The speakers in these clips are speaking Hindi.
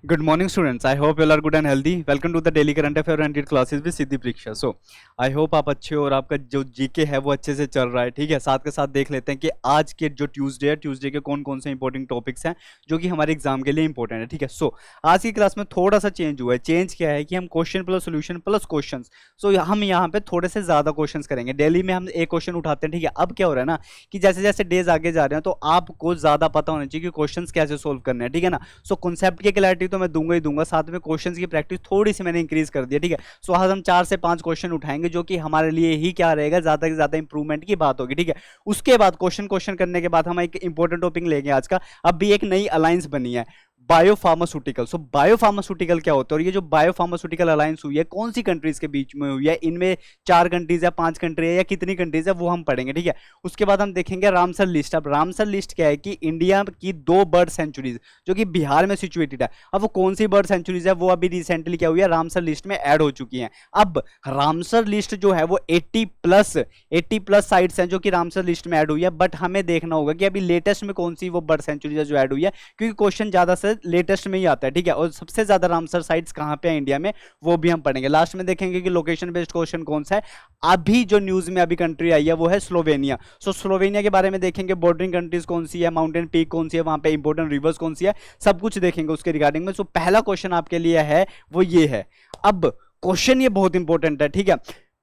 Good morning, students. I hope you all are good and healthy. Welcome to the daily current affair oriented classes with सिद्धि परीक्षा. So, I hope आप अच्छे हो और आपका जो जीके है वो अच्छे से चल रहा है. ठीक है, साथ के साथ देख लेते हैं कि आज के जो ट्यूसडे है, ट्यूसडे के कौन कौन से इंपॉर्टेंट टॉपिक्स हैं जो कि हमारे एग्जाम के लिए इंपॉर्टेंट है. ठीक है, सो आज की क्लास में थोड़ा सा चेंज हुआ है. चेंज क्या है कि हम question plus solution plus question. So हम यहाँ पे थोड़े से ज्यादा क्वेश्चन करेंगे. डेली में हम एक क्वेश्चन उठाते हैं. ठीक है, अब क्या हो रहा है ना कि जैसे जैसे डेज आगे जा रहे हैं तो आपको ज्यादा पता होना चाहिए कि क्वेश्चन कैसे सोल्व करने हैं. ठीक है ना, सो कॉन्सेप्ट की क्लैरिटी तो मैं दूंगा ही दूंगा, साथ में क्वेश्चंस की प्रैक्टिस थोड़ी सी मैंने इंक्रीज कर दिया. ठीक है, सो आज हम 4 से 5 क्वेश्चन उठाएंगे जो कि हमारे लिए ही क्या रहेगा, ज्यादा से ज्यादा इंप्रूवमेंट की बात होगी. ठीक है, उसके बाद क्वेश्चन करने के बाद हम एक इंपॉर्टेंट टॉपिक लेंगे आज का. अब भी एक नई अलायंस बनी है, बायोफार्मास्यूटिकल. सो बायोफार्मास्यूटिकल क्या होता है और ये जो बायोफार्मास्यूटिकल अलायंस हुई है कौन सी कंट्रीज के बीच में हुई है, इनमें 4 कंट्रीज या 5 कंट्री है या कितनी कंट्रीज है वो हम पढ़ेंगे. ठीक है, उसके बाद हम देखेंगे रामसर लिस्ट. अब रामसर लिस्ट क्या है कि इंडिया की 2 बर्ड सेंचुरीज जो कि बिहार में सिचुएटेड है. अब वो कौन सी बर्ड सेंचुरीज है वो अभी रिसेंटली क्या हुई है, रामसर लिस्ट में ऐड हो चुकी है. अब रामसर लिस्ट जो है वो 80 प्लस साइट्स हैं जो कि रामसर लिस्ट में ऐड हुई है. बट हमें देखना होगा कि अभी लेटेस्ट में कौन सी वो बर्ड सेंचुरीज है जो ऐड हुई है, क्योंकि क्वेश्चन ज्यादा से लेटेस्ट में ही आता है. ठीक है, और सबसे ज्यादा रामसर साइट्स कहां पे है इंडिया में वो भी हम पढ़ेंगे. लास्ट में देखेंगे कि लोकेशन बेस्ड क्वेश्चन कौन सा है. अभी जो न्यूज में अभी कंट्री आई है वो है स्लोवेनिया. सो स्लोवेनिया के बारे में देखेंगे, बॉर्डरिंग कंट्रीज कौन सी है, माउंटेन पीक कौन सी है, वहां पे इंपॉर्टेंट रिवर्स कौन सी है, सब कुछ देखेंगे उसके रिगार्डिंग में. सो पहला क्वेश्चन आपके लिए है वो ये है. अब क्वेश्चन ये बहुत इंपॉर्टेंट है. ठीक है,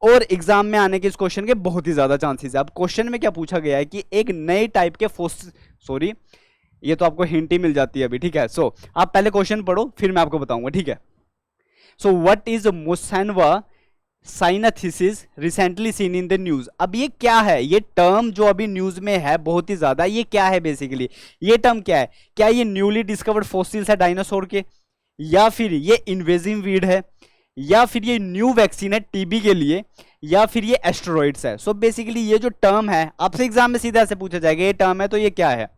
और एग्जाम में आने के इस क्वेश्चन के बहुत ही ज्यादा चांसेस है. अब क्वेश्चन में क्या पूछा गया है कि एक नए टाइप के ये तो आपको हिंट ही मिल जाती है अभी. ठीक है, सो आप पहले क्वेश्चन पढ़ो फिर मैं आपको बताऊंगा. ठीक है, सो व्हाट इज मोसेनवा साइनाथिसिस recently seen in the news. अब ये क्या है, ये टर्म जो अभी न्यूज में है बहुत ही ज्यादा, ये क्या है बेसिकली, ये टर्म क्या है, क्या ये न्यूली डिस्कवर्ड फॉसिल्स है डायनासोर के, या फिर ये इन्वेजिव वीड है, या फिर ये न्यू वैक्सीन है टीबी के लिए, या फिर ये एस्टेरॉइड्स है. सो बेसिकली ये जो टर्म है आपसे एग्जाम में सीधा से पूछा जाएगा ये टर्म है तो ये क्या है.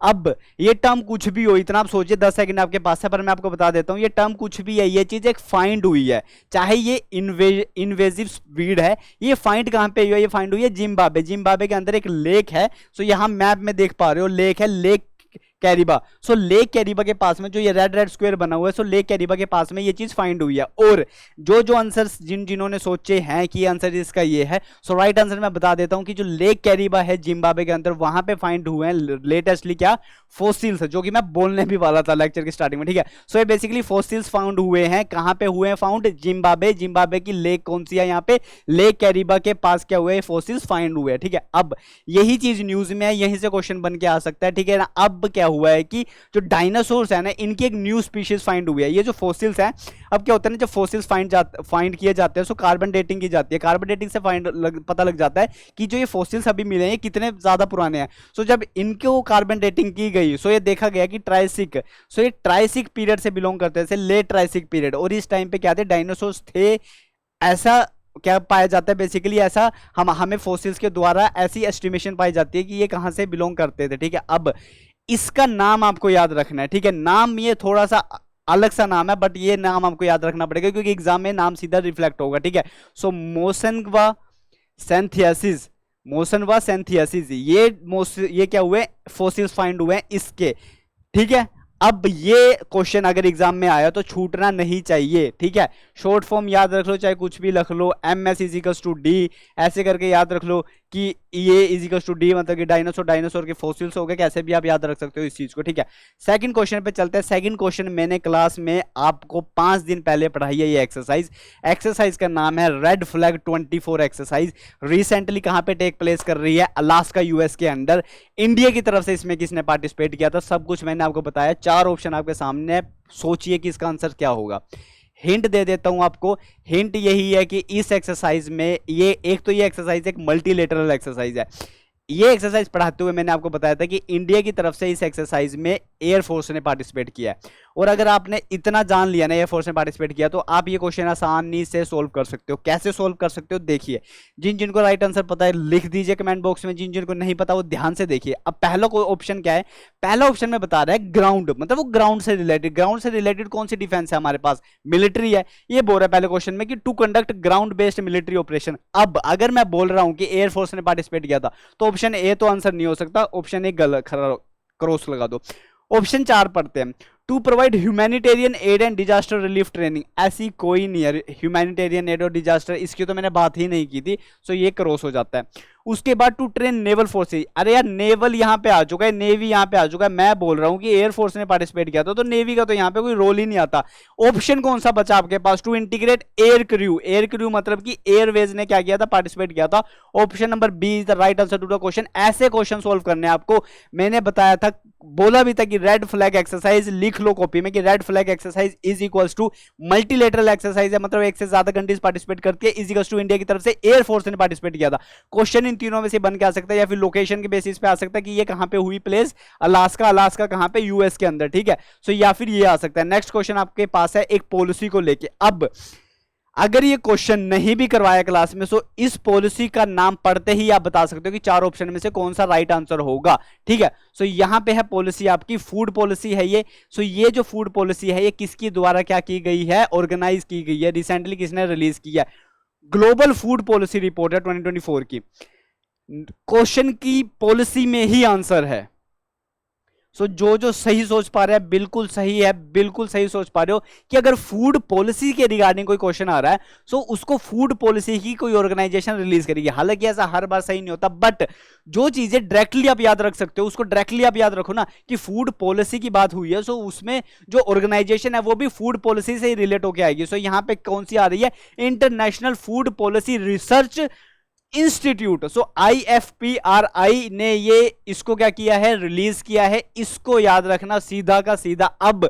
अब ये टर्म कुछ भी हो, इतना आप सोचिए, 10 सेकंड आपके पास है, पर मैं आपको बता देता हूं ये टर्म कुछ भी है, ये चीज एक फाइंड हुई है. चाहे ये इन्वेजिव वीड है, ये फाइंड कहां पे हुई है, ये फाइंड हुई है जिम्बाब्वे के अंदर एक लेक है. सो यहां मैप में देख पा रहे हो लेक है, लेक कैरिबा. सो लेक कैरिबा के पास में जो ये रेड स्क्वायर बना हुआ है, सो लेक कैरिबा के पास में ये चीज फाइंड हुई है. और जो आंसर जिन्होंने सोचे हैं कि आंसर इसका ये है, सो राइट आंसर मैं बता देता हूं कि जो लेक कैरिबा है जिम्बाब्वे के अंदर, वहां पे फाइंड हुए हैं लेटेस्टली क्या फॉसिल्स, जो कि मैं बोलने भी वाला था लेक्चर की स्टार्टिंग में. ठीक है, सो ये बेसिकली फॉसिल्स फाउंड हुए हैं. कहां पे हुए हैं फाउंड, जिम्बाब्वे की लेक कौन सी है, यहाँ पे लेक कैरिबा के पास क्या हुए फॉसिल्स फाइंड हुए हैं. ठीक है, अब यही चीज न्यूज में है, यहीं से क्वेश्चन बन के आ सकता है. ठीक है ना, अब क्या हुआ है कि जो डायनासोर्स है ना इनकी एक न्यू स्पीशीज फाइंड हुई है. ये जो फॉसिल्स है, अब क्या होता है ना, जब फॉसिल्स फाइंड किए जाते हैं सो कार्बन डेटिंग की जाती है. कार्बन डेटिंग से पता लग जाता है कि जो ये फॉसिल्स अभी मिले हैं ये कितने ज्यादा पुराने हैं. सो जब इनको कार्बन डेटिंग की गई सो ये देखा गया कि ये ट्राइसिक पीरियड से बिलोंग करते हैं, लेट ट्राइसिक पीरियड. और इस टाइम पे क्या थे, डायनासोर्स थे, ऐसा क्या पाया जाता है बेसिकली, ऐसा हमें फॉसिल्स के द्वारा ऐसी एस्टिमेशन पाई जाती है कि ये कहां से बिलोंग करते थे. ठीक है, अब इसका नाम आपको याद रखना है. ठीक है, नाम ये थोड़ा सा अलग सा नाम है बट ये नाम आपको याद रखना पड़ेगा क्योंकि एग्जाम में नाम सीधा रिफ्लेक्ट होगा. ठीक है, सो मोसेनवा सेंथियासिस ये क्या हुए फॉसिल्स फाइंड हुए हैं इसके. ठीक है, अब ये क्वेश्चन अगर एग्जाम में आया तो छूटना नहीं चाहिए. ठीक है, शॉर्ट फॉर्म याद रख लो, चाहे कुछ भी लिख लो, MS इजिकल्स टू डी ऐसे करके याद रख लो कि ये इजिकल्स टू डी मतलब कि डायनासोर के फॉसिल्स हो गए, कैसे भी आप याद रख सकते हो इस चीज को. ठीक है, सेकंड क्वेश्चन पे चलते हैं. सेकंड क्वेश्चन मैंने क्लास में आपको 5 दिन पहले पढ़ाई है. ये एक्सरसाइज का नाम है रेड फ्लैग 24 एक्सरसाइज. रिसेंटली कहां पे टेक प्लेस कर रही है, अलास्का US के अंदर. इंडिया की तरफ से इसमें किसने पार्टिसिपेट किया था, सब कुछ मैंने आपको बताया. 4 ऑप्शन आपके सामने, सोचिए कि इसका आंसर क्या होगा. हिंट दे देता हूं आपको, हिंट यही है कि इस एक्सरसाइज में ये एक्सरसाइज एक मल्टीलेटरल एक्सरसाइज है. ये एक्सरसाइज पढ़ाते हुए मैंने आपको बताया था कि इंडिया की तरफ से इस एक्सरसाइज में एयरफोर्स ने पार्टिसिपेट किया है. और अगर आपने इतना जान लिया ना एयरफोर्स ने पार्टिसिपेट किया तो आप ये क्वेश्चन आसानी से सोल्व कर सकते हो. कैसे सोल्व कर सकते हो देखिए, जिनको राइट आंसर पता है लिख दीजिए कमेंट बॉक्स में, जिनको नहीं पता वो ध्यान से देखिए. अब पहला ऑप्शन क्या है, पहला ऑप्शन में बता रहा है ग्राउंड, मतलब वो ग्राउंड से रिलेटेड कौन सी डिफेंस है हमारे पास, मिलिट्री है. ये बोल रहा है पहले क्वेश्चन में कि to conduct ground based military operation. अब अगर मैं बोल रहा हूं कि एयरफोर्स ने पार्टिसिपेट किया था तो ऑप्शन ए तो आंसर नहीं हो सकता, ऑप्शन ए गलत, क्रॉस लगा दो. ऑप्शन 4 पढ़ते हैं. To provide humanitarian aid and disaster relief training, ऐसी कोई नहीं है ह्यूमैनिटेरियन एड और डिजास्टर, इसकी तो मैंने बात ही नहीं की थी, सो ये क्रॉस हो जाता है। उसके बाद टू ट्रेन नेवल फोर्सेज, अरे यार नेवल यहाँ पे आ चुका है, नेवी यहाँ पे आ चुका है, मैं बोल रहा हूँ कि एयरफोर्स ने पार्टिसिपेट किया था, तो नेवी का तो यहाँ पे कोई रोल ही नहीं आता। ऑप्शन कौन सा बचा आपके पास, to integrate air crew, air crew मतलब कि एयरवेज ने क्या किया था, पार्टिसिपेट किया था। Option number B is the right answer to the question. ऐसे क्वेश्चन सोल्व करने आपको, मैंने बताया था, बोला भी था कि रेड फ्लैग एक्सरसाइज लिख लो कॉपी में कि red flag exercise is equals to multilateral exercise है, मतलब एक से ज्यादा कंट्रीज पार्टिसिपेट करती है, इज इक्वल्स टू इंडिया की तरफ से एयरफोर्स ने पार्टिसिपेट किया था। क्वेश्चन इन तीनों में से बन के आ सकता है, या फिर लोकेशन के बेसिस पे आ सकता है कि ये कहां पे हुई प्लेस, अलास्का, अलास्का कहां पे, यूएस के अंदर, ठीक है। सो या फिर ये आ सकता है। नेक्स्ट क्वेश्चन आपके पास है एक पॉलिसी को लेके। अब अगर ये क्वेश्चन नहीं भी करवाया क्लास में, सो इस पॉलिसी का नाम पढ़ते ही आप बता सकते हो कि चार ऑप्शन में से कौन सा राइट आंसर होगा, ठीक है। सो यहां पे है पॉलिसी आपकी, फूड पॉलिसी है ये। सो ये जो फूड पॉलिसी है ये किसकी द्वारा क्या की गई है, ऑर्गेनाइज की गई है, रिसेंटली किसने रिलीज किया है, ग्लोबल फूड पॉलिसी रिपोर्ट है 2024 की। क्वेश्चन की पॉलिसी में ही आंसर है। सो जो सही सोच पा रहे हैं बिल्कुल सही है, बिल्कुल सही सोच पा रहे हो कि अगर फूड पॉलिसी के रिगार्डिंग कोई क्वेश्चन आ रहा है, सो उसको फूड पॉलिसी की कोई ऑर्गेनाइजेशन रिलीज करेगी। हालांकि ऐसा हर बार सही नहीं होता, बट जो चीजें डायरेक्टली आप याद रख सकते हो उसको डायरेक्टली आप याद रखो ना, कि फूड पॉलिसी की बात हुई है, सो उसमें जो ऑर्गेनाइजेशन है वो भी फूड पॉलिसी से ही रिलेट होकर आएगी। सो यहां पे कौन सी आ रही है, international food policy research institute. So IFPRI ने ये इसको क्या किया है, रिलीज किया है, इसको याद रखना सीधा का सीधा। अब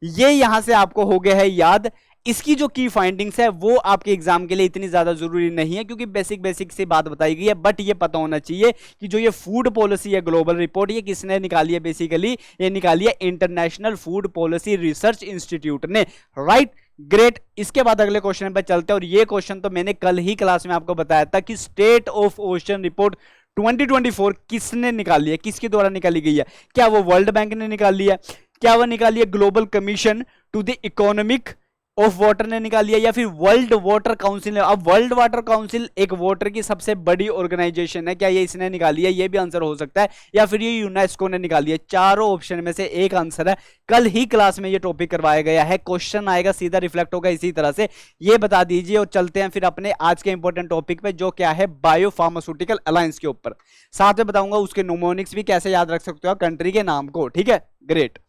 ये यहां से आपको हो गया है याद। इसकी जो की फाइंडिंग्स है वो आपके एग्जाम के लिए इतनी ज्यादा जरूरी नहीं है, क्योंकि बेसिक बेसिक सी बात बताई गई है, बट ये पता होना चाहिए कि जो ये फूड पॉलिसी है ग्लोबल रिपोर्ट, ये किसने निकाली है, बेसिकली ये निकाली है international food policy research institute ने, राइट। ग्रेट। इसके बाद अगले क्वेश्चन पर चलते हैं, और ये क्वेश्चन तो मैंने कल ही क्लास में आपको बताया था कि स्टेट ऑफ ओशन रिपोर्ट 2024 किसने निकाली है, किसके द्वारा निकाली गई है। क्या वो वर्ल्ड बैंक ने निकाली है, क्या वो निकाली है global commission to the economic of water ने निकाली है, या फिर वर्ल्ड वाटर काउंसिल ने। अब वर्ल्ड वाटर काउंसिल एक वाटर की सबसे बड़ी ऑर्गेनाइजेशन है, क्या ये इसने निकाली है, ये भी आंसर हो सकता है, या फिर ये यूनेस्को ने निकाली है। चारों ऑप्शन में से एक आंसर है। कल ही क्लास में ये टॉपिक करवाया गया है, क्वेश्चन आएगा सीधा रिफ्लेक्ट होगा इसी तरह से, ये बता दीजिए। और चलते हैं फिर अपने आज के इंपॉर्टेंट टॉपिक पे, जो क्या है बायो फार्मास्यूटिकल अलायंस के ऊपर। साथ में बताऊंगा उसके नोमोनिक्स भी कैसे याद रख सकते हो कंट्री के नाम को, ठीक है। ग्रेट।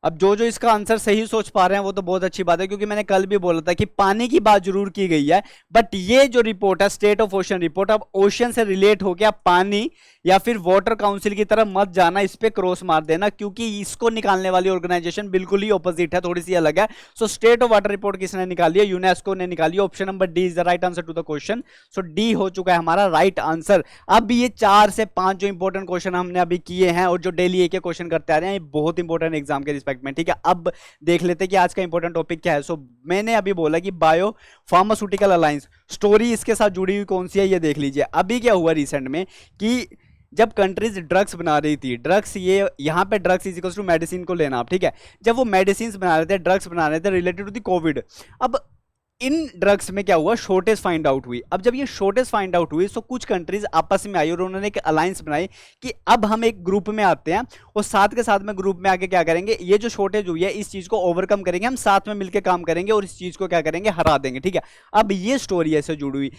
अब जो इसका आंसर सही सोच पा रहे हैं वो तो बहुत अच्छी बात है, क्योंकि मैंने कल भी बोला था कि पानी की बात जरूर की गई है, बट ये जो रिपोर्ट है स्टेट ऑफ ओशन रिपोर्ट, अब ओशन से रिलेट हो गया पानी या फिर वाटर काउंसिल की तरफ मत जाना, इस पे क्रॉस मार देना, क्योंकि इसको निकालने वाली ऑर्गेनाइजेशन बिल्कुल ही ऑपोजिट है, थोड़ी सी अलग है। So state of water report किसने निकाली है, यूनेस्को ने निकाली है। Option number D is the right answer to the question. So D हो चुका है हमारा राइट आंसर। अब ये 4 से 5 जो इंपॉर्टेंट क्वेश्चन हमने अभी किए हैं और जो डेली एक क्वेश्चन करते आ रहे हैं, ये बहुत इंपॉर्टेंट एग्जाम के रिस्पेक्ट में, ठीक है। अब देख लेते हैं कि आज का इंपॉर्टेंट टॉपिक क्या है। सो मैंने अभी बोला कि बायो फार्मास्यूटिकल अलायंस, स्टोरी इसके साथ जुड़ी हुई कौन सी है ये देख लीजिए। अभी क्या हुआ रिसेंट में कि जब कंट्रीज ड्रग्स बना रही थी, ड्रग्स ये यहाँ पे drugs is equal to medicine को लेना आप, ठीक है। जब वो मेडिसिन बना रहे थे, ड्रग्स बना रहे थे रिलेटेड टू दी कोविड, अब इन ड्रग्स में क्या हुआ, शॉर्टेज फाइंड आउट हुई। अब जब ये शॉर्टेज फाइंड आउट हुई तो कुछ कंट्रीज आपस में आई और उन्होंने एक अलायंस बनाई कि अब हम एक ग्रुप में आते हैं और साथ के साथ में ग्रुप में आके क्या करेंगे, ये जो शॉर्टेज हुई है इस चीज को ओवरकम करेंगे, हम साथ में मिलकर काम करेंगे और इस चीज को क्या करेंगे, हरा देंगे, ठीक है। अब ये स्टोरी ऐसे जुड़ी हुई,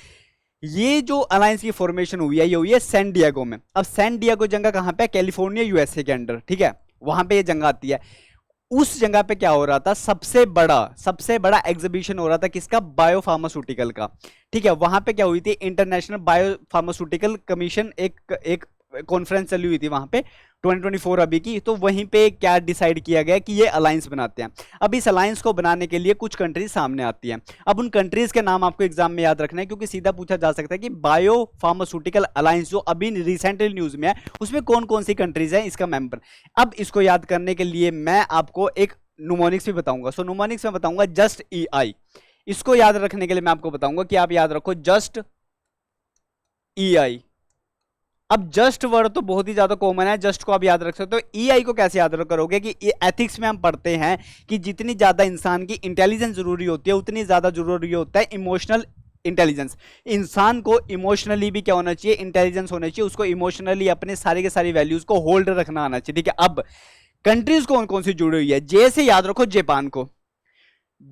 ये जो अलायंस की फॉर्मेशन हुई है ये हुई है सैन डिएगो में। अब सैन डिएगो जगह कहां पे, कैलिफोर्निया यूएसए के अंडर, ठीक है, वहां पे ये जगह आती है। उस जगह पे क्या हो रहा था, सबसे बड़ा एग्जीबिशन हो रहा था किसका, बायो फार्मास्यूटिकल का, ठीक है। वहां पे क्या हुई थी, इंटरनेशनल बायो फार्मास्यूटिकल कमीशन एक कॉन्फ्रेंस चली हुई थी वहां पे 2024 अभी की। तो वहीं पे क्या डिसाइड किया गया कि ये अलायंस बनाते हैं। अब इस अलायंस को बनाने के लिए कुछ कंट्रीज सामने आती हैं। अब उन कंट्रीज के नाम आपको एग्जाम में याद रखना है, क्योंकि सीधा पूछा जा सकता है कि बायो फार्मास्यूटिकल अलायंस जो अभी रिसेंटली न्यूज में है उसमें कौन कौन सी कंट्रीज है इसका मेंबर। अब इसको याद करने के लिए मैं आपको एक न्यूमोनिक्स भी बताऊंगा। सो न्यूमोनिक्स में बताऊंगा जस्ट EI, इसको याद रखने के लिए मैं आपको बताऊंगा कि आप याद रखो जस्ट EI। अब जस्ट वर्ड तो बहुत ही ज्यादा कॉमन है, जस्ट को आप याद रख सकते हो। EI को कैसे याद करोगे कि एथिक्स में हम पढ़ते हैं कि जितनी ज्यादा इंसान की इंटेलिजेंस जरूरी होती है उतनी ज्यादा जरूरी होता है इमोशनल इंटेलिजेंस। इंसान को इमोशनली भी क्या होना चाहिए, इंटेलिजेंस होना चाहिए, उसको इमोशनली अपने सारे के सारी वैल्यूज को होल्ड रखना आना चाहिए, ठीक है। अब कंट्रीज कौन कौन सी जुड़ी हुई है? जे से याद रखो जापान को,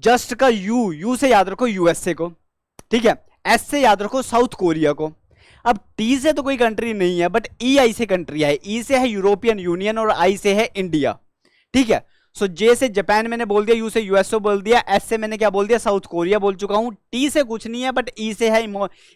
जस्ट का यू से याद रखो यूएसए को, ठीक है। एस से याद रखो साउथ कोरिया को। अब टी से तो कोई कंट्री नहीं है, बट ई आई से कंट्री है। ई से है यूरोपियन यूनियन और आई से है इंडिया, ठीक है। सो जे से जापान मैंने बोल दिया, यू से यूएसए बोल दिया, एस से मैंने क्या बोल दिया, साउथ कोरिया बोल चुका हूं। टी से कुछ नहीं है, बट ई से है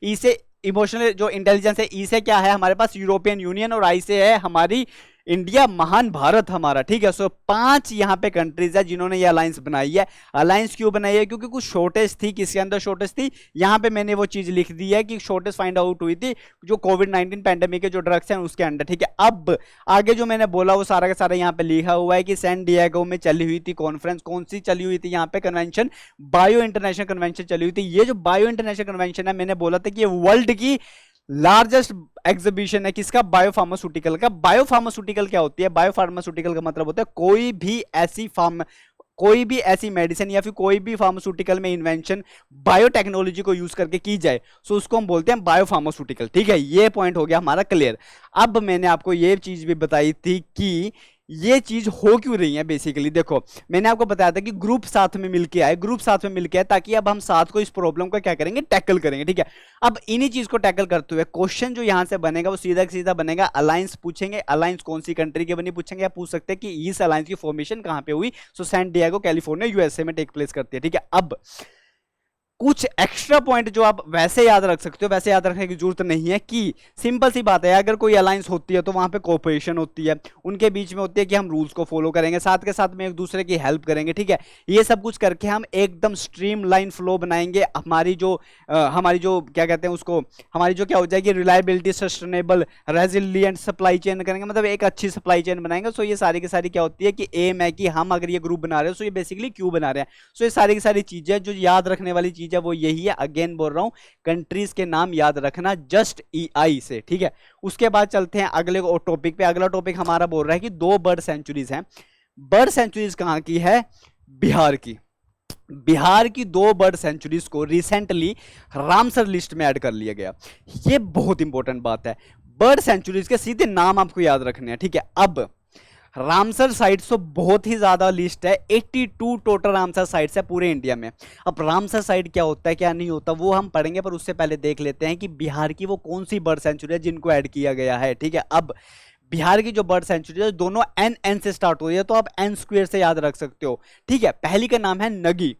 ई से इमोशनल जो इंटेलिजेंस है। ई से क्या है हमारे पास, यूरोपियन यूनियन, और आई से है हमारी इंडिया, महान भारत हमारा, ठीक है। सो 5 यहाँ पे कंट्रीज है जिन्होंने ये अलायंस बनाई है। अलायंस क्यों बनाई है? क्योंकि कुछ शॉर्टेज थी। किसके अंदर शॉर्टेज थी? यहाँ पे मैंने वो चीज लिख दी है कि शॉर्टेज फाइंड आउट हुई थी जो कोविड-19 पैंडेमिक के जो ड्रग्स हैं उसके अंदर, ठीक है। अब आगे जो मैंने बोला वो सारा का सारा यहाँ पे लिखा हुआ है कि सैन डिएगो में चली हुई थी कॉन्फ्रेंस। कौन सी चली हुई थी यहाँ पे? कन्वेंशन, बायो इंटरनेशनल कन्वेंशन चली हुई थी। ये जो बायो इंटरनेशनल कन्वेंशन है, मैंने बोला था कि ये वर्ल्ड की लार्जेस्ट एग्जीबिशन है। किसका? बायोफार्मास्यूटिकल का। बायोफार्मास्यूटिकल क्या होती है? बायोफार्मास्यूटिकल का मतलब होता है कोई भी ऐसी मेडिसिन या फिर कोई भी फार्मास्यूटिकल में इन्वेंशन बायोटेक्नोलॉजी को यूज करके की जाए, सो उसको हम बोलते हैं बायोफार्मास्यूटिकल, ठीक है। ये पॉइंट हो गया हमारा क्लियर। अब मैंने आपको ये चीज भी बताई थी कि ये चीज हो क्यों रही है। बेसिकली देखो, मैंने आपको बताया था कि ग्रुप साथ में मिलके आए, ग्रुप साथ में मिलके आए, ताकि अब हम साथ को इस प्रॉब्लम को क्या करेंगे, टैकल करेंगे, ठीक है। अब इन्हीं चीज को टैकल करते हुए क्वेश्चन जो यहां से बनेगा वो सीधा सीधा बनेगा। अलायंस पूछेंगे, अलायंस कौन सी कंट्री के बनी पूछेंगे। आप पूछ सकते हैं कि इस अलायंस की फॉर्मेशन कहां पे हुई? सो सैन डिएगो कैलिफोर्निया यूएसए में टेक प्लेस करती है, ठीक है। अब कुछ एक्स्ट्रा पॉइंट जो आप वैसे याद रख सकते हो, वैसे याद रखने की जरूरत नहीं है कि सिंपल सी बात है, अगर कोई अलायंस होती है तो वहां पे कोऑपरेशन होती है, उनके बीच में होती है कि हम रूल्स को फॉलो करेंगे, साथ के साथ में एक दूसरे की हेल्प करेंगे, ठीक है। ये सब कुछ करके हम एकदम स्ट्रीमलाइन फ्लो बनाएंगे। हमारी जो क्या कहते हैं उसको, हमारी जो क्या हो जाएगी, reliability, sustainable, resilient supply chain करेंगे, मतलब एक अच्छी सप्लाई चेन बनाएंगे। सो ये सारी की सारी क्या होती है कि एम है कि हम अगर ये ग्रुप बना रहे हो, सो ये बेसिकली क्यों बना रहे हैं। सो ये सारी की सारी चीजें जो याद रखने वाली चीज है वो यही है। अगेन बोल रहा हूं, कंट्रीज के नाम याद रखना जस्ट ईआई से, ठीक है। उसके बाद चलते हैं अगले टॉपिक पे। अगला टॉपिक हमारा बोल रहा है कि 2 बर्ड सेंचुरीज हैं। बर्ड सेंचुरीज कहां की है? बिहार की। बिहार की 2 बर्ड सेंचुरीज को रिसेंटली रामसर लिस्ट में ऐड कर लिया गया। ये बहुत इंपॉर्टेंट बात है। बर्ड सेंचुरीज के सीधे नाम आपको याद रखने हैं, ठीक है। अब रामसर साइट्स तो बहुत ही ज्यादा लिस्ट है, 82 टोटल रामसर साइट्स है पूरे इंडिया में। अब रामसर साइट क्या होता है क्या नहीं होता वो हम पढ़ेंगे, पर उससे पहले देख लेते हैं कि बिहार की वो कौन सी बर्ड सेंचुरी है जिनको ऐड किया गया है, ठीक है। अब बिहार की जो बर्ड सेंचुरी है दोनों एन से स्टार्ट हो रही है, तो आप एन स्क्वायर से याद रख सकते हो, ठीक है। पहली का नाम है नगी,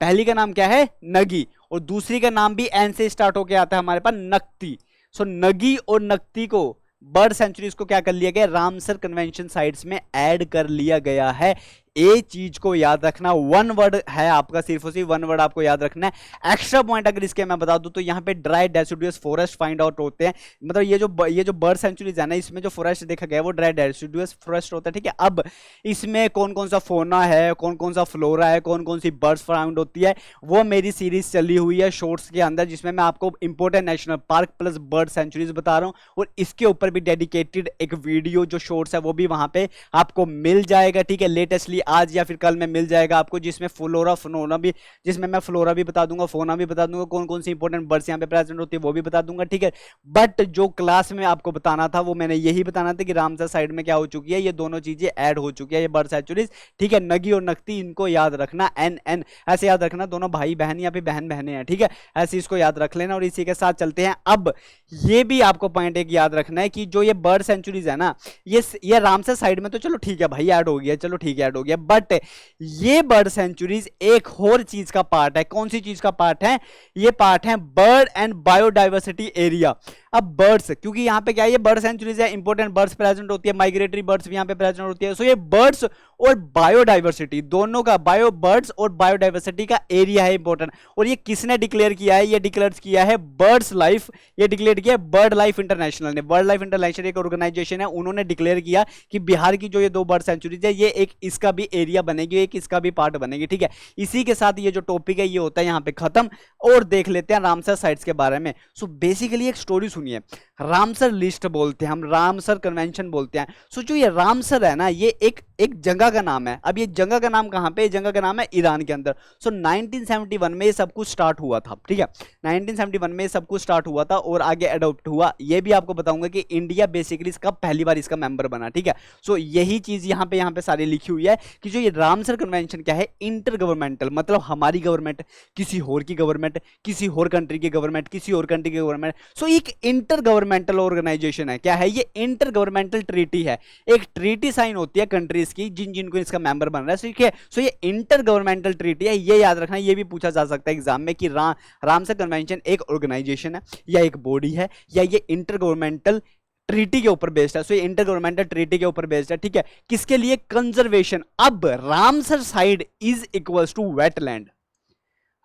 पहली का नाम क्या है? नगी। और दूसरी का नाम भी एन से स्टार्ट होकर आता है हमारे पास, नक्ति। सो नगी और नक्ति को बर्ड सेंचुरीज को क्या कर लिया गया? रामसर कन्वेंशन साइट्स में ऐड कर लिया गया है। ये चीज को याद रखना। 1 वर्ड है आपका, सिर्फ और सिर्फ 1 वर्ड आपको याद रखना है। एक्स्ट्रा पॉइंट अगर इसके मैं बता दूं तो यहाँ पे dry deciduous forest find out होते हैं। मतलब ये जो बर्ड सेंचुरीज है ना, इसमें जो फॉरेस्ट देखा गया है वो ड्राई डेसिडुअस फॉरेस्ट होता है, ठीक है। अब इसमें कौन कौन सा फोना है, कौन कौन सा फ्लोरा है, कौन कौन सी बर्ड्स फाउंड होती है, वो मेरी सीरीज चली हुई है शॉर्ट्स के अंदर, जिसमें मैं आपको important national park plus bird sanctuaries बता रहा हूँ। और इसके ऊपर भी डेडिकेटेड एक वीडियो जो शॉर्ट्स है वो भी वहां पे आपको मिल जाएगा, ठीक है। लेटेस्टली आज या फिर कल में मिल जाएगा आपको, जिसमें फ्लोरा फोना भी, जिसमें मैं फ्लोरा भी बता दूंगा, फोना भी बता दूंगा, कौन कौन सी इंपॉर्टेंट बर्ड्स यहाँ पे प्रेजेंट होती है वो भी बता दूंगा, ठीक है। बट जो क्लास में आपको बताना था वो मैंने यही बताना था कि रामसर साइड में क्या हो चुकी है, ये दोनों चीजें ऐड हो चुकी है, ये बर्ड सेंचुरीज, ठीक है। नगी और नक्ति इनको याद रखना, एन ऐसे याद रखना, दोनों भाई बहन या फिर बहन बहने हैं, ठीक है। ऐसे इसको याद रख लेना। और इसी के साथ चलते हैं। अब ये भी आपको पॉइंट एक याद रखना है कि जो ये बर्ड सेंचुरीज है ना, ये रामसर साइड में तो चलो ठीक है भाई ऐड हो गया, चलो ठीक है ऐड हो गया, बट ये बर्ड सेंचुरीज एक और चीज का पार्ट है। कौन सी चीज का पार्ट है? ये पार्ट है बर्ड एंड बायोडाइवर्सिटी एरिया। अब बर्ड्स, क्योंकि यहाँ पे क्या है, ये बर्ड सेंचुरीज है, इंपोर्टेंट बर्ड्स प्रेजेंट होती है, माइग्रेटरी बर्ड्स भी यहाँ पे प्रेजेंट होती है। सो ये बर्ड्स और बायोडाइवर्सिटी दोनों का, बर्ड्स और बायोडाइवर्सिटी का एरिया है इंपॉर्टेंट। और ये किसने डिक्लेयर किया है? ये डिक्लेयर किया है बर्ड्स लाइफ, ये डिक्लेयर किया है बर्ड लाइफ इंटरनेशनल ने। बर्ड लाइफ इंटरनेशनल एक ऑर्गेनाइजेशन है, उन्होंने डिक्लेयर किया कि बिहार की जो ये 2 बर्ड सेंचुरीज है ये एक इसका भी एरिया बनेगी, एक इसका भी पार्ट बनेगी, ठीक है। इसी के साथ ये जो टॉपिक है ये होता है यहाँ पे खत्म। और देख लेते हैं रामसर साइट्स के बारे में। सो बेसिकली एक स्टोरी सुनिए। रामसर लिस्ट बोलते हैं हम, रामसर कन्वेंशन बोलते हैं। सो जो ये रामसर है ना, ये एक एक जगह का नाम है। अब ये जगह का नाम कहाँ पे, ये जगह का नाम है ईरान के अंदर। सो 1971 में ये सब कुछ स्टार्ट हुआ था, ठीक है, 1971 में ये सब कुछ स्टार्ट हुआ था और आगे अडॉप्ट हुआ। ये भी आपको बताऊंगा कि इंडिया बेसिकली इसका पहली बार इसका मेंबर बना, ठीक है। सो यही चीज यहाँ पे सारी लिखी हुई है कि जो ये रामसर कन्वेंशन क्या है, इंटर गवर्नमेंटल, मतलब हमारी गवर्नमेंट, किसी और की गवर्नमेंट, किसी और कंट्री की गवर्नमेंट, किसी और कंट्री की गवर्नमेंट, सो एक इंटर गवर्नमेंटल ऑर्गेनाइजेशन है। क्या है ये, इंटर गवर्नमेंटल ट्रीटी है। एक ट्रीटी साइन होती है कंट्रीज की जिन जिनको इसका मेंबर बन रहा है, ठीक है। सो ये इंटर गवर्नमेंटल ट्रीटी है, ये याद रखना। ये भी पूछा जा सकता है एग्जाम में कि रामसर कन्वेंशन एक ऑर्गेनाइजेशन है या एक बॉडी है या ये इंटर गवर्नमेंटल ट्रीटी के ऊपर बेस्ड है। सो ये इंटर गवर्नमेंटल ट्रीटी के ऊपर बेस्ड है, ठीक है। किसके लिए, कंजर्वेशन। अब Ramsar site is equals to wetland,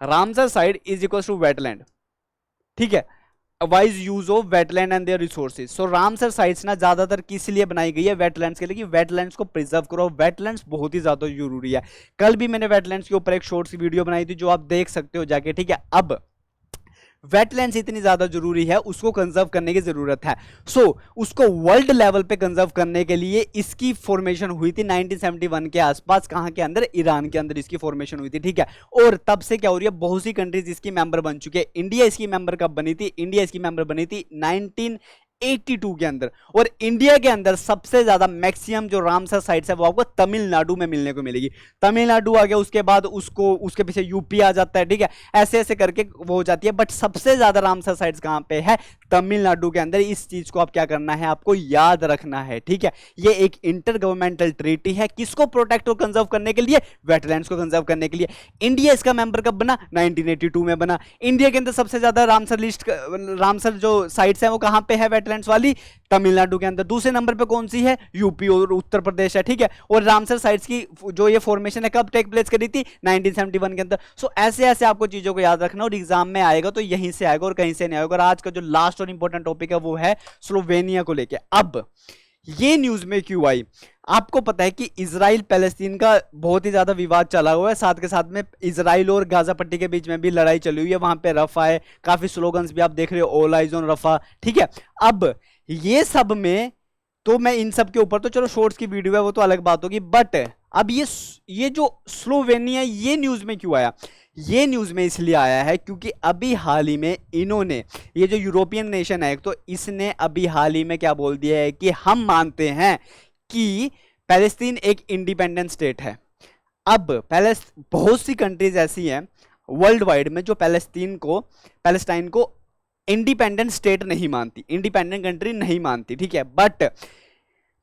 Ramsar site is equals to wetland, ठीक है, wise use of wetland and their resources. So Ramsar sites ना ज्यादातर किस लिए बनाई गई है, वेटलैंड्स के लिए, कि वेटलैंड्स को प्रिजर्व करो। वेटलैंड्स बहुत ही ज्यादा जरूरी है। कल भी मैंने वेटलैंड्स के ऊपर एक शॉर्ट्स वीडियो बनाई थी जो आप देख सकते हो जाके, ठीक है। अब वेटलैंड्स इतनी ज्यादा जरूरी है, उसको कंजर्व करने की जरूरत है। सो उसको वर्ल्ड लेवल पे कंजर्व करने के लिए इसकी फॉर्मेशन हुई थी 1971 के आसपास। कहां के अंदर, ईरान के अंदर इसकी फॉर्मेशन हुई थी, ठीक है। और तब से क्या हो रही है, बहुत सी कंट्रीज इसकी मेंबर बन चुके हैं। इंडिया इसकी मेंबर कब बनी थी, इंडिया इसकी मेंबर बनी थी 1982 के अंदर। और इंडिया के अंदर सबसे ज्यादा मैक्सिमम जो रामसर साइट्स है वो आपको तमिलनाडु में मिलने को मिलेगी। तमिलनाडु आ गया, उसके बाद उसके पीछे यूपी आ जाता है, ठीक है, ऐसे ऐसे करके वो हो जाती है। बट सबसे ज्यादा रामसर साइट्स कहां पे है, तमिलनाडु के अंदर। इस चीज को आप क्या करना है, आपको याद रखना है, ठीक है। ये एक इंटर गवर्नमेंटल ट्रीटी है, किसको प्रोटेक्ट और कंजर्व करने के लिए, वेटलैंड्स को कंजर्व करने के लिए। इंडिया इसका मेंबर कब बना, 1982 में बना। इंडिया के अंदर सबसे ज्यादा रामसर जो साइट्स है वो कहां पे है, वेटलैंड्स वाली, तमिलनाडु के अंदर। दूसरे नंबर पे कौन सी है, यूपी और उत्तर प्रदेश है, ठीक है। और रामसर साइट्स की जो ये फॉर्मेशन है कब टेक प्लेस करी थी, 1971 के अंदर। सो ऐसे ऐसे आपको चीजों को याद रखना और एग्जाम में आएगा तो यहीं से आएगा और कहीं से नहीं आएगा। और आज का जो लास्ट और इंपॉर्टेंट टॉपिक है वो है स्लोवेनिया को लेके। अब ये न्यूज में क्यों आई, आपको पता है कि इजराइल पैलेस्तीन का बहुत ही ज्यादा विवाद चला हुआ है। साथ के साथ में इजराइल और गाजा पट्टी के बीच में भी लड़ाई चली हुई है। वहां पे रफा है, काफी स्लोगन्स भी आप देख रहे हो, ऑल आइज ऑन रफा, ठीक है। अब ये सब में तो मैं इन सब के ऊपर तो चलो शॉर्ट्स की वीडियो है वो तो अलग बात होगी, बट अब ये जो स्लोवेनिया ये न्यूज में क्यों आया, ये न्यूज में इसलिए आया है क्योंकि अभी हाल ही में इन्होंने, ये जो यूरोपियन नेशन है तो इसने अभी हाल ही में क्या बोल दिया है कि हम मानते हैं कि पैलेस्तीन एक इंडिपेंडेंट स्टेट है। अब बहुत सी कंट्रीज ऐसी हैं वर्ल्ड वाइड में जो पैलेस्टाइन को इंडिपेंडेंट स्टेट नहीं मानती, इंडिपेंडेंट कंट्री नहीं मानती, ठीक है। बट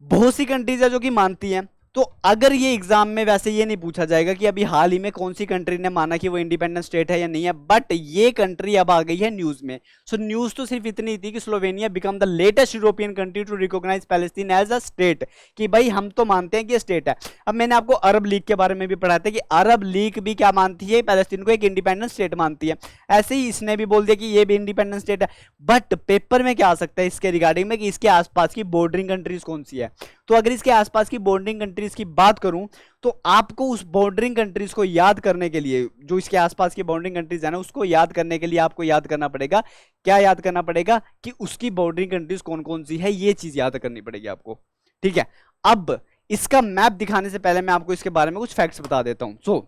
बहुत सी कंट्रीज है जो कि मानती हैं। तो अगर ये एग्जाम में वैसे ये नहीं पूछा जाएगा कि अभी हाल ही में कौन सी कंट्री ने माना कि वो इंडिपेंडेंट स्टेट है या नहीं है, बट ये कंट्री अब आ गई है न्यूज में। सो न्यूज तो सिर्फ इतनी थी कि Slovenia become the latest European country to recognise Palestine as a state, कि भाई हम तो मानते हैं कि ये स्टेट है। अब मैंने आपको अरब लीग के बारे में भी पढ़ा था कि अरब लीग भी क्या मानती है, पैलेस्टीन को एक इंडिपेंडेंट स्टेट मानती है। ऐसे ही इसने भी बोल दिया कि ये भी इंडिपेंडेंट स्टेट है। बट पेपर में क्या आ सकता है इसके रिगार्डिंग में कि इसके आसपास की बॉर्डरिंग कंट्रीज कौन सी है। तो अगर इसके आसपास की बॉर्डरिंग कंट्रीज की बात करूं तो आपको उस बॉर्डरिंग कंट्रीज को याद करने के लिए, जो इसके आसपास की बॉर्डरिंग कंट्रीज है ना, उसको याद करने के लिए आपको याद करना पड़ेगा, क्या याद करना पड़ेगा कि उसकी बॉर्डरिंग कंट्रीज कौन कौन सी है, ये चीज याद करनी पड़ेगी आपको, ठीक है। अब इसका मैप दिखाने से पहले मैं आपको इसके बारे में कुछ फैक्ट्स बता देता हूं।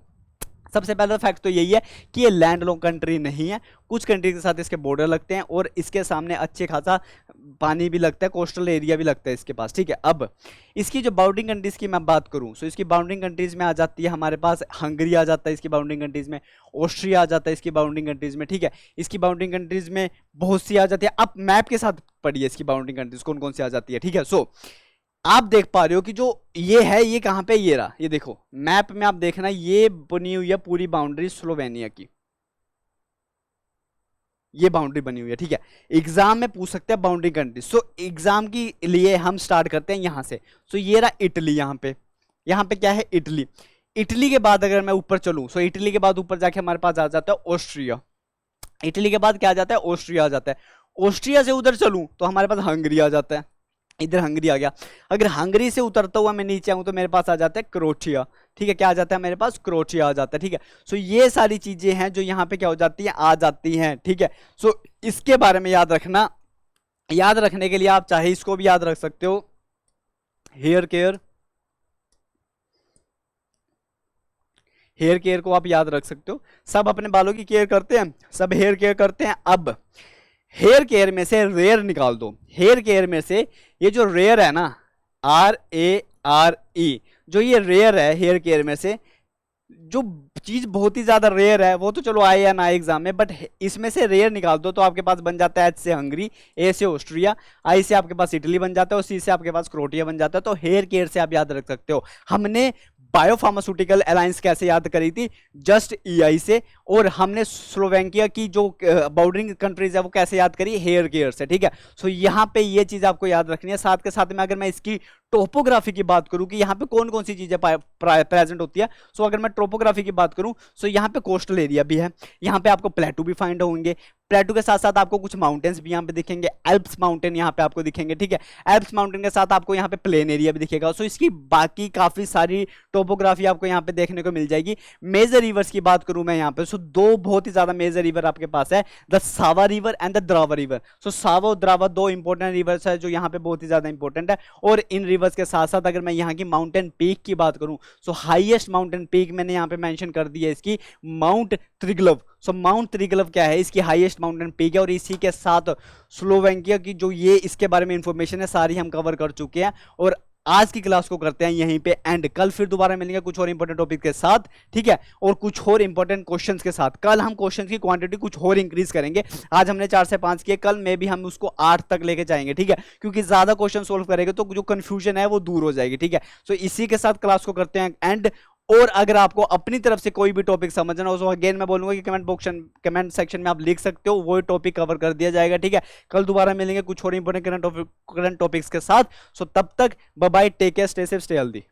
सबसे पहला फैक्ट तो यही है कि ये लैंड लॉक कंट्री नहीं है, कुछ कंट्री के साथ इसके बॉर्डर लगते हैं और इसके सामने अच्छे खासा पानी भी लगता है, कोस्टल एरिया भी लगता है इसके पास, ठीक है। अब इसकी जो बाउंड्रिंग कंट्रीज की मैं बात करूं तो इसकी बाउंड्रिंग कंट्रीज में आ जाती है हमारे पास हंगरी आ जाता है इसकी बाउंड्रिंग कंट्रीज में, ऑस्ट्रिया आ जाता है इसकी बाउंड्रिंग कंट्रीज में, ठीक है। इसकी बाउंड्रिंग कंट्रीज में बहुत सी आ जाती है। आप मैप के साथ पढ़िए इसकी बाउंड्रिंग कंट्रीज कौन कौन सी आ जाती है, ठीक है। सो आप देख पा रहे हो कि जो ये है ये कहां पे, ये रहा, ये देखो मैप में आप देखना, ये बनी हुई है पूरी बाउंड्री स्लोवेनिया की, ये बाउंड्री बनी हुई है, ठीक है। एग्जाम में पूछ सकते हैं बाउंड्री कंट्री। सो एग्जाम के लिए हम स्टार्ट करते हैं यहां से। सो ये रहा इटली, यहां पे क्या है, इटली। इटली के बाद अगर मैं ऊपर चलूं, सो इटली के बाद ऊपर जाके हमारे पास आ जाता है ऑस्ट्रिया। इटली के बाद क्या आ जाता है, ऑस्ट्रिया आ जाता है। ऑस्ट्रिया से उधर चलूं तो हमारे पास हंगरी आ जाता है, इधर हंगरी आ गया। अगर हंगरी से उतरता हुआ मैं नीचे आऊं तो मेरे पास आ जाता है क्रोएशिया, ठीक है। क्या आ जाता है मेरे पास, क्रोएशिया आ जाता है, ठीक है। सो ये सारी चीजें हैं जो यहाँ पे क्या हो जाती हैं, आ जाती हैं, ठीक है। सो इसके बारे में याद रखना। याद रखने के लिए आप चाहे इसको भी याद रख सकते हो, हेयर केयर हेयर केयर को आप याद रख सकते हो। सब अपने बालों की केयर करते हैं, सब हेयर केयर करते हैं। अब हेयर केयर में से रेयर निकाल दो। हेयर केयर में से ये जो रेयर है ना, RARE, जो ये रेयर है हेयर केयर में से, जो चीज बहुत ही ज्यादा रेयर है वो तो चलो आए या ना आए एग्जाम में, बट इसमें से रेयर निकाल दो तो आपके पास बन जाता है H से हंगरी, A से ऑस्ट्रिया, I से आपके पास इटली बन जाता है और C से आपके पास क्रोएशिया बन जाता है। तो हेयर केयर से आप याद रख सकते हो। हमने बायोफार्मास्यूटिकल अलायंस कैसे याद करी थी, जस्ट EI से, और हमने स्लोवेकिया की जो बॉर्डरिंग कंट्रीज है वो कैसे याद करी, हेयर केयर से, ठीक है। सो यहाँ पे ये चीज आपको याद रखनी है। साथ के साथ में अगर मैं इसकी टोपोग्राफी की बात करूं कि यहाँ पे कौन कौन सी चीजें प्रेजेंट होती है, सो अगर मैं टोपोग्राफी की बात करूं, सो यहाँ पे कोस्टल एरिया भी है, यहाँ पे आपको प्लेटू भी फाइंड होंगे, प्लेटू के साथ साथ आपको कुछ माउंटेन्स भी यहाँ पे दिखेंगे, एल्प्स माउंटेन यहाँ पे आपको दिखेंगे, ठीक है। एल्प्स माउंटेन के साथ आपको यहाँ पे प्लेन एरिया भी दिखेगा। सो इसकी बाकी काफी सारी टोपोग्राफी आपको यहाँ पे देखने को मिल जाएगी। मेजर रिवर्स की बात करूं मैं यहाँ पे, सो दो बहुत ही ज्यादा मेजर रिवर आपके पास है, द सावा रिवर एंड द द्रावा रिवर। सो सावा और द्रावा दो इंपॉर्टेंट रिवर्स है जो यहाँ पे बहुत ही ज्यादा इंपॉर्टेंट है। और इन रिवर्स के साथ साथ अगर मैं यहाँ की माउंटेन पीक की बात करूं, सो हाईएस्ट माउंटेन पीक मैंने यहाँ पे मेंशन कर दी है इसकी, माउंट त्रिग्लव। सो माउंट त्रिग्लव क्या है, इसकी हाईएस्ट माउंटेन पीक है। और इसी के साथ स्लोवेकिया की जो ये इसके बारे में इंफॉर्मेशन है सारी हम कवर कर चुके हैं। और आज की क्लास को करते हैं यहीं पे एंड। कल फिर दोबारा मिलेंगे कुछ और इंपॉर्टेंट टॉपिक के साथ, ठीक है, और कुछ और इंपॉर्टेंट क्वेश्चंस के साथ। कल हम क्वेश्चंस की क्वांटिटी कुछ और इंक्रीज करेंगे। आज हमने 4 से 5 किए, कल में भी हम उसको 8 तक लेके जाएंगे, ठीक है, क्योंकि ज्यादा क्वेश्चन सोल्व करेंगे तो जो कंफ्यूजन है वो दूर हो जाएगी, ठीक है। सो इसी के साथ क्लास को करते हैं एंड। और अगर आपको अपनी तरफ से कोई भी टॉपिक समझना हो तो अगेन मैं बोलूंगा कि कमेंट सेक्शन में आप लिख सकते हो, वो टॉपिक कवर कर दिया जाएगा, ठीक है। कल दोबारा मिलेंगे कुछ और इंपॉर्टेंट करंट टॉपिक्स के साथ। सो तब तक bye bye, take care, stay safe, stay healthy.